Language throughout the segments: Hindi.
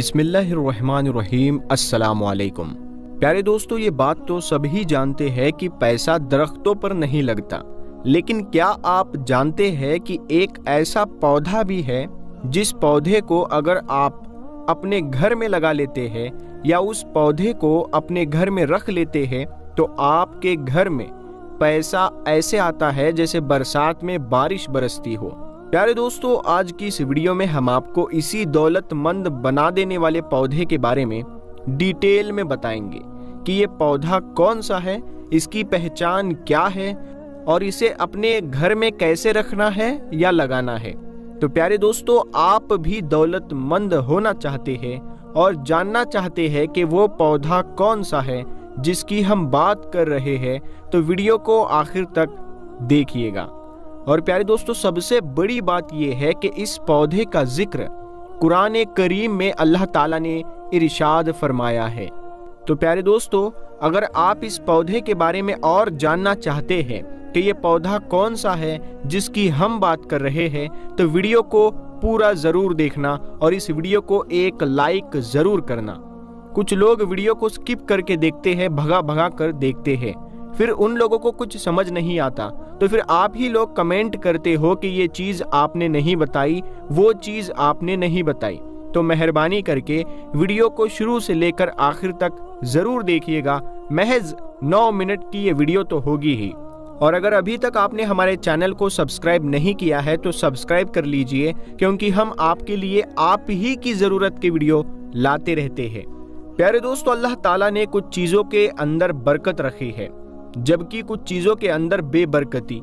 बिस्मिल्लाहिर्रहमानिर्रहीम। अस्सलामुअलैकुम। प्यारे दोस्तों, ये बात तो सभी जानते हैं कि पैसा दरख्तों पर नहीं लगता, लेकिन क्या आप जानते हैं कि एक ऐसा पौधा भी है जिस पौधे को अगर आप अपने घर में लगा लेते हैं या उस पौधे को अपने घर में रख लेते हैं तो आपके घर में पैसा ऐसे आता है जैसे बरसात में बारिश बरसती हो। प्यारे दोस्तों, आज की इस वीडियो में हम आपको इसी दौलतमंद बना देने वाले पौधे के बारे में डिटेल में बताएंगे कि ये पौधा कौन सा है, इसकी पहचान क्या है और इसे अपने घर में कैसे रखना है या लगाना है। तो प्यारे दोस्तों, आप भी दौलतमंद होना चाहते हैं और जानना चाहते हैं कि वो पौधा कौन सा है जिसकी हम बात कर रहे हैं, तो वीडियो को आखिर तक देखिएगा। और प्यारे दोस्तों, सबसे बड़ी बात यह है कि इस पौधे का जिक्र कुरान करीम में अल्लाह ताला ने इरशाद फरमाया है। तो प्यारे दोस्तों, अगर आप इस पौधे के बारे में और जानना चाहते हैं कि ये पौधा कौन सा है जिसकी हम बात कर रहे हैं, तो वीडियो को पूरा ज़रूर देखना और इस वीडियो को एक लाइक ज़रूर करना। कुछ लोग वीडियो को स्किप करके देखते हैं, भगा भगा कर देखते हैं, फिर उन लोगों को कुछ समझ नहीं आता, तो फिर आप ही लोग कमेंट करते हो कि ये चीज़ आपने नहीं बताई, वो चीज़ आपने नहीं बताई। तो मेहरबानी करके वीडियो को शुरू से लेकर आखिर तक ज़रूर देखिएगा। महज 9 मिनट की ये वीडियो तो होगी ही। और अगर अभी तक आपने हमारे चैनल को सब्सक्राइब नहीं किया है तो सब्सक्राइब कर लीजिए, क्योंकि हम आपके लिए आप ही की ज़रूरत के वीडियो लाते रहते हैं। प्यारे दोस्तों, अल्लाह ताला ने कुछ चीज़ों के अंदर बरकत रखी है, जबकि कुछ चीज़ों के अंदर बेबरकती।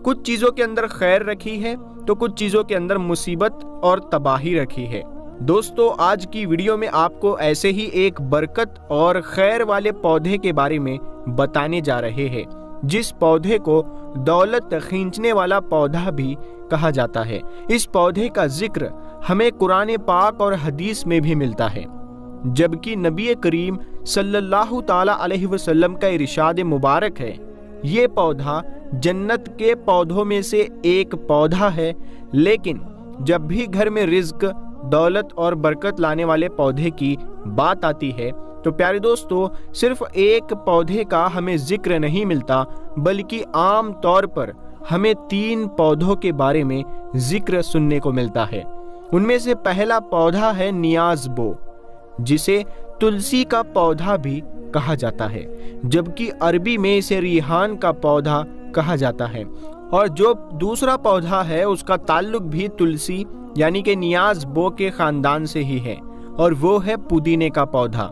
कुछ चीज़ों के अंदर खैर रखी है तो कुछ चीज़ों के अंदर मुसीबत और तबाही रखी है। दोस्तों, आज की वीडियो में आपको ऐसे ही एक बरकत और खैर वाले पौधे के बारे में बताने जा रहे हैं, जिस पौधे को दौलत खींचने वाला पौधा भी कहा जाता है। इस पौधे का जिक्र हमें कुरान पाक और हदीस में भी मिलता है, जबकि नबी करीम सल्लल्लाहु ताला अलैहि वसल्लम का इरशाद मुबारक है, ये पौधा जन्नत के पौधों में से एक पौधा है। लेकिन जब भी घर में रिज्क, दौलत और बरकत लाने वाले पौधे की बात आती है तो प्यारे दोस्तों, सिर्फ एक पौधे का हमें जिक्र नहीं मिलता, बल्कि आम तौर पर हमें 3 पौधों के बारे में जिक्र सुनने को मिलता है। उनमें से पहला पौधा है नियाज़बो, जिसे तुलसी का पौधा भी कहा जाता है, जबकि अरबी में इसे रिहान का पौधा कहा जाता है। और जो दूसरा पौधा है उसका ताल्लुक भी तुलसी यानी कि नियाज़बो के ख़ानदान से ही है, और वो है पुदीने का पौधा।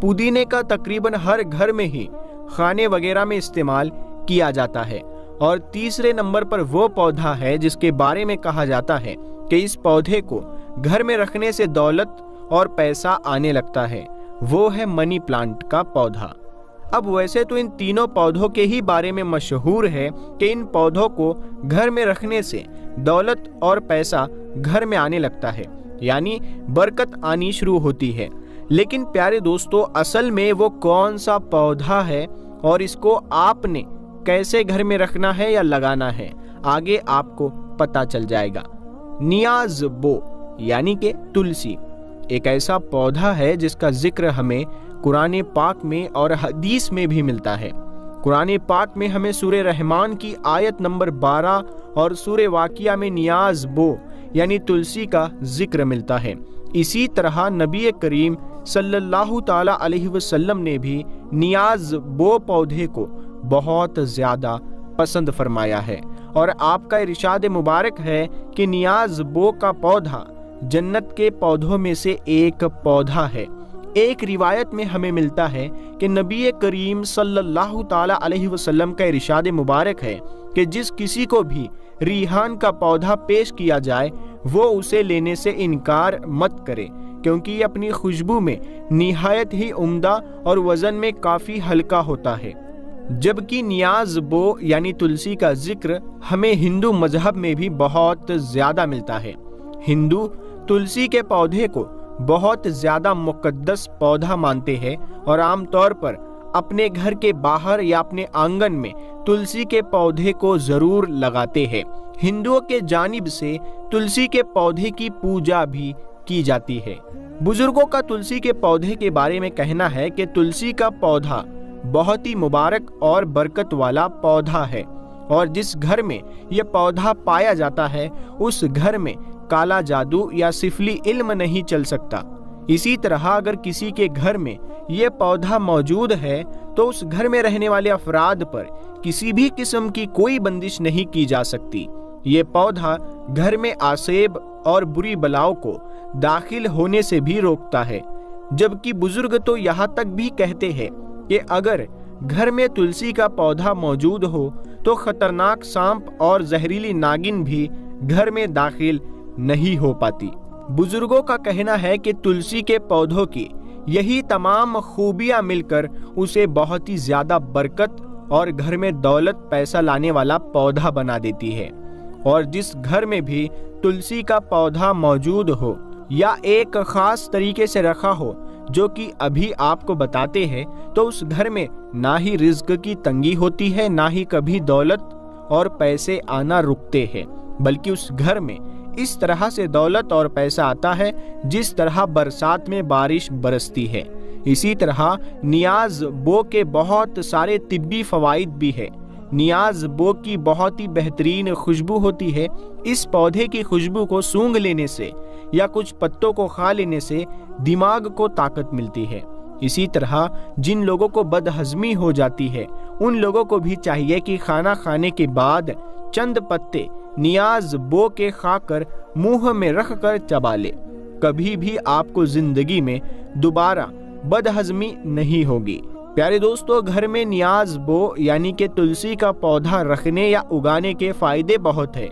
पुदीने का तकरीबन हर घर में ही खाने वगैरह में इस्तेमाल किया जाता है। और तीसरे नंबर पर वो पौधा है जिसके बारे में कहा जाता है कि इस पौधे को घर में रखने से दौलत और पैसा आने लगता है, वो है मनी प्लांट का पौधा। अब वैसे तो इन तीनों पौधों के ही बारे में मशहूर है कि इन पौधों को घर में रखने से दौलत और पैसा घर में आने लगता है, यानी बरकत आनी शुरू होती है। लेकिन प्यारे दोस्तों, असल में वो कौन सा पौधा है और इसको आपने कैसे घर में रखना है या लगाना है, आगे आपको पता चल जाएगा। नियाज़बो यानी कि तुलसी एक ऐसा पौधा है जिसका जिक्र हमें कुरान पाक में और हदीस में भी मिलता है। कुरान पाक में हमें सूरह रहमान की आयत नंबर 12 और सूरह वाक़िया में नियाज़बो यानी तुलसी का जिक्र मिलता है। इसी तरह नबी करीम सल्लल्लाहु ताला अलैहि वसल्लम ने भी नियाज़बो पौधे को बहुत ज़्यादा पसंद फरमाया है, और आपका इरशाद मुबारक है कि नियाज़बो का पौधा जन्नत के पौधों में से एक पौधा है। एक रिवायत में हमें मिलता है कि नबी करीम सल्लल्लाहु ताला अलैहि वसल्लम का इरशाद मुबारक है कि जिस किसी को भी रिहान का पौधा पेश किया जाए वो उसे लेने से इनकार मत करे, क्योंकि ये अपनी खुशबू में निहायत ही उम्दा और वज़न में काफ़ी हल्का होता है। जबकि नियाज़बो यानी तुलसी का जिक्र हमें हिंदू मजहब में भी बहुत ज़्यादा मिलता है। हिंदू तुलसी के पौधे को बहुत ज़्यादा मुक़द्दस पौधा मानते हैं और आमतौर पर अपने घर के बाहर या अपने आंगन में तुलसी के पौधे को ज़रूर लगाते हैं। हिंदुओं के जानिब से तुलसी के पौधे की पूजा भी की जाती है। बुजुर्गों का तुलसी के पौधे के बारे में कहना है कि तुलसी का पौधा बहुत ही मुबारक और बरकत वाला पौधा है और जिस घर में यह पौधा पाया जाता है उस घर में काला जादू या सिफली इल्म नहीं चल सकता। इसी तरह अगर किसी के घर में ये पौधा मौजूद है तो उस घर में रहने वाले अफराद पर किसी भी किस्म की कोई बंदिश नहीं की जा सकती। ये पौधा घर में आसेब और बुरी बलाओं को दाखिल होने से भी रोकता है। जबकि बुजुर्ग तो यहाँ तक भी कहते हैं कि अगर घर में तुलसी का पौधा मौजूद हो तो खतरनाक सांप और जहरीली नागिन भी घर में दाखिल नहीं हो पाती। बुजुर्गों का कहना है कि तुलसी के पौधों की यही तमाम खूबियां मिलकर उसे बहुत ही ज्यादा बरकत और घर में दौलत पैसा लाने वाला पौधा बना देती है। और जिस घर में भी तुलसी का पौधा मौजूद हो या एक खास तरीके से रखा हो जो कि अभी आपको बताते हैं, तो उस घर में ना ही रिज्क की तंगी होती है, ना ही कभी दौलत और पैसे आना रुकते हैं, बल्कि उस घर में इस तरह से दौलत और पैसा आता है जिस तरह बरसात में बारिश बरसती है। इसी तरह नियाज बो के बहुत सारे तिब्बी फवाइद भी है। नियाज बो की बहुत ही बेहतरीन खुशबू होती है। इस पौधे की खुशबू को सूंघ लेने से या कुछ पत्तों को खा लेने से दिमाग को ताकत मिलती है। इसी तरह जिन लोगों को बदहजमी हो जाती है उन लोगों को भी चाहिए कि खाना खाने के बाद चंद पत्ते नियाज बो के खाकर मुंह में रख कर चबा ले। कभी भी आपको जिंदगी में दोबारा बदहजमी नहीं होगी। प्यारे दोस्तों, घर में नियाज बो यानी कि तुलसी का पौधा रखने या उगाने के फायदे बहुत है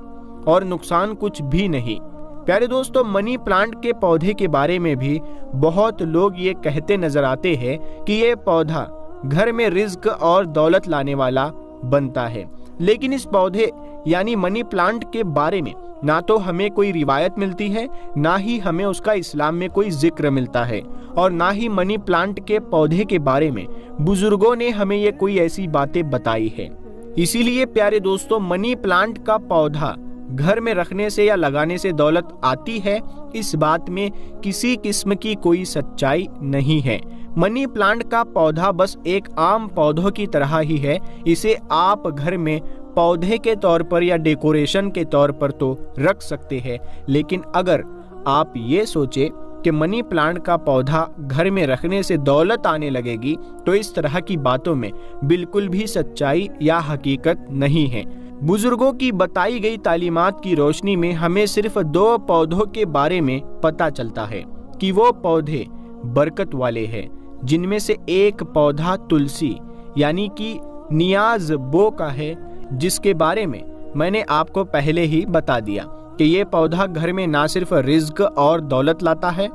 और नुकसान कुछ भी नहीं। प्यारे दोस्तों, मनी प्लांट के पौधे के बारे में भी बहुत लोग ये कहते नजर आते हैं कि ये पौधा घर में रिज्क और दौलत लाने वाला बनता है, लेकिन इस पौधे यानी मनी प्लांट के बारे में ना तो हमें कोई रिवायत मिलती है, ना ही हमें उसका इस्लाम में कोई जिक्र मिलता है और ना ही मनी प्लांट के पौधे के बारे में बुजुर्गों ने हमें ये कोई ऐसी बातें बताई है। इसीलिए प्यारे दोस्तों, मनी प्लांट का पौधा घर में रखने से या लगाने से दौलत आती है, इस बात में किसी किस्म की कोई सच्चाई नहीं है। मनी प्लांट का पौधा बस एक आम पौधों की तरह ही है। इसे आप घर में पौधे के तौर पर या डेकोरेशन के तौर पर तो रख सकते हैं, लेकिन अगर आप ये सोचे कि मनी प्लांट का पौधा घर में रखने से दौलत आने लगेगी तो इस तरह की बातों में बिल्कुल भी सच्चाई या हकीकत नहीं है। बुजुर्गों की बताई गई तालीमात की रोशनी में हमें सिर्फ 2 पौधों के बारे में पता चलता है कि वो पौधे बरकत वाले हैं, जिनमें से एक पौधा तुलसी यानी कि नियाज बो का है, जिसके बारे में मैंने आपको पहले ही बता दिया कि ये पौधा घर में ना सिर्फ रिज्क और दौलत लाता है,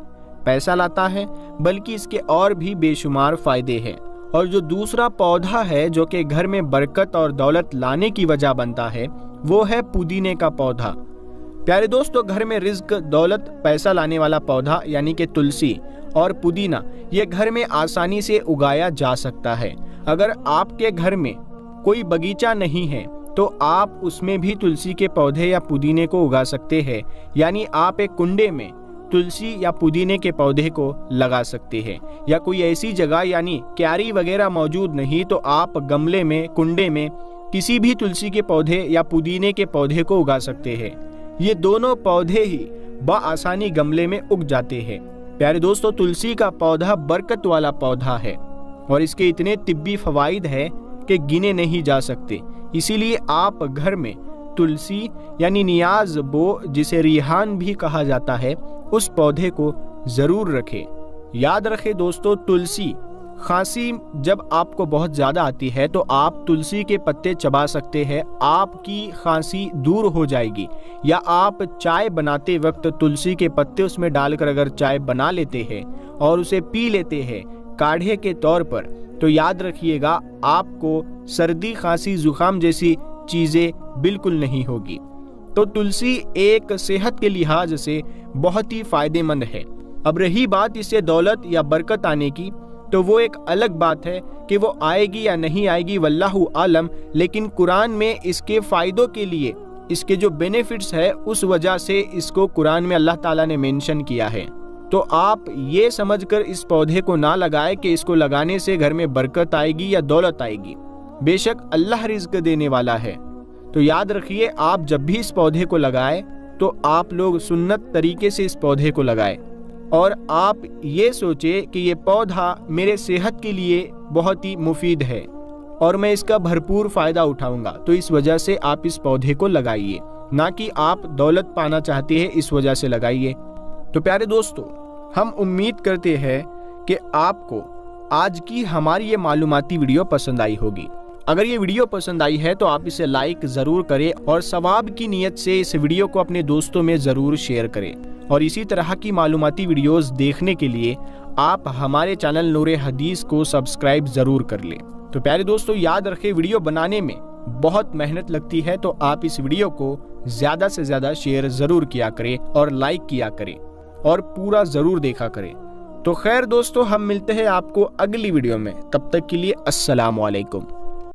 पैसा लाता है, बल्कि इसके और भी बेशुमार फायदे हैं। और जो दूसरा पौधा है जो कि घर में बरकत और दौलत लाने की वजह बनता है, वो है पुदीने का पौधा। प्यारे दोस्तों, घर में रिज्क, दौलत, पैसा लाने वाला पौधा यानी कि तुलसी और पुदीना ये घर में आसानी से उगाया जा सकता है। अगर आपके घर में कोई बगीचा नहीं है तो आप उसमें भी तुलसी के पौधे या पुदीने को उगा सकते हैं, यानी आप एक कुंडे में तुलसी या पुदीने के पौधे को लगा सकते हैं। या कोई ऐसी जगह यानी क्यारी वगैरह मौजूद नहीं तो आप गमले में, कुंडे में किसी भी तुलसी के पौधे या पुदीने के पौधे को उगा सकते हैं। ये दोनों पौधे ही बआसानी गमले में उग जाते हैं। प्यारे दोस्तों, तुलसी का पौधा बरकत वाला पौधा है और इसके इतने तिब्बी फवाइद है कि गिने नहीं जा सकते। इसीलिए आप घर में तुलसी यानी नियाज बो, जिसे रिहान भी कहा जाता है, उस पौधे को जरूर रखें। याद रखें दोस्तों, तुलसी खांसी जब आपको बहुत ज्यादा आती है तो आप तुलसी के पत्ते चबा सकते हैं, आपकी खांसी दूर हो जाएगी। या आप चाय बनाते वक्त तुलसी के पत्ते उसमें डालकर अगर चाय बना लेते हैं और उसे पी लेते हैं काढ़े के तौर पर, तो याद रखिएगा आपको सर्दी, खांसी, जुकाम जैसी चीजें बिल्कुल नहीं होगी। तो तुलसी एक सेहत के लिहाज से बहुत ही फायदेमंद है। अब रही बात इससे दौलत या बरकत आने की, तो वो एक अलग बात है कि वो आएगी या नहीं आएगी, वल्लाहु आलम। लेकिन कुरान में इसके फायदों के लिए इसके जो बेनिफिट्स है उस वजह से इसको कुरान में अल्लाह ताला ने मेंशन किया है। तो आप ये समझकर इस पौधे को ना लगाए कि इसको लगाने से घर में बरकत आएगी या दौलत आएगी। बेशक अल्लाह रिज़्क देने वाला है। तो याद रखिए, आप जब भी इस पौधे को लगाए तो आप लोग सुन्नत तरीके से इस पौधे को लगाए और आप ये सोचे कि ये पौधा मेरे सेहत के लिए बहुत ही मुफीद है और मैं इसका भरपूर फ़ायदा उठाऊंगा। तो इस वजह से आप इस पौधे को लगाइए, ना कि आप दौलत पाना चाहते हैं इस वजह से लगाइए। तो प्यारे दोस्तों, हम उम्मीद करते हैं कि आपको आज की हमारी ये मालूमाती वीडियो पसंद आई होगी। अगर ये वीडियो पसंद आई है तो आप इसे लाइक ज़रूर करें और सवाब की नीयत से इस वीडियो को अपने दोस्तों में ज़रूर शेयर करें। और इसी तरह की मालूमाती वीडियोस देखने के लिए आप हमारे चैनल नूर हदीस को सब्सक्राइब ज़रूर कर लें। तो प्यारे दोस्तों, याद रखें, वीडियो बनाने में बहुत मेहनत लगती है, तो आप इस वीडियो को ज़्यादा से ज़्यादा शेयर ज़रूर किया करें और लाइक किया करें और पूरा ज़रूर देखा करें। तो खैर दोस्तों, हम मिलते हैं आपको अगली वीडियो में। तब तक के लिए अस्सलाम वालेकुम।